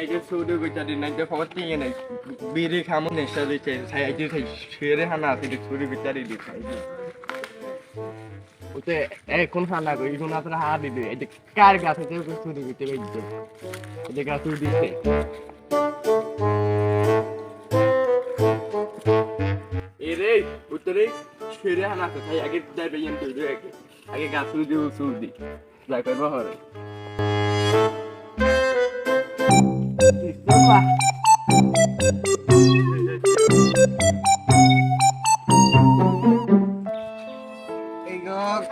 আগে শুরু করতে দিন আগে খবর দিয়ে নাই বিড়ি খামো নেশা দিচ্ছে ছাই আগে ছেড়ে হানা আছে শুরু করতে দিই খাই ওতে এখন হানা কই এখন আপনারা হা দিবে এই যে কার গাছে যে শুরু করতে গেছে এই যে গাছ দিছে এরে উত্তরে ছেড়ে হানা আছে ছাই আগে যাবে ইয়ান তুই আগে গাছ দিয়ে শুরু দি যা করব হরে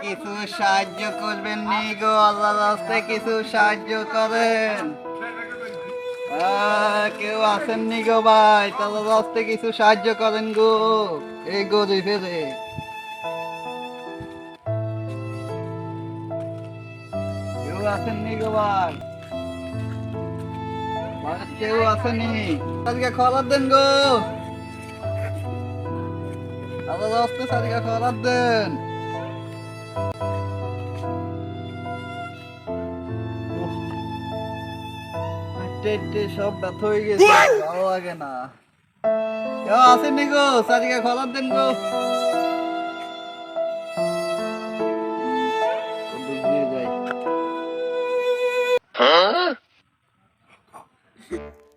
কিছু সাহায্য করবেন নি গো আল্লাহ রাস্তায় কিছু সাহায্য করেন কেউ আসেন নি গো ভাই তাহলে রাস্তায় কিছু সাহায্য করেন গো এই গরিব ফেরে কেউ আসেন নি গো ভাই কেউ আসেনি আজকে খবর দেন গো আল্লাহ রাস্তায় আজকে খবর দেন সব ব্যথা হয়ে গেছে ভালো লাগে না কেউ আসেনি গো সারিকে খবর দেন গো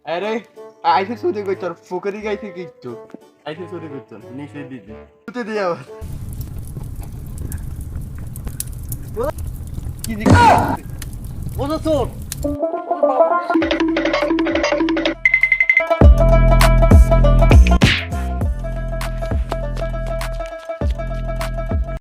আরে আইসে শুরু করছো ফুকরি গাইছে কিচ্ছু আইসে শুরু করছো নিচে দিতে তুতে দিয়ে আবার কি দিকে ওটা তোর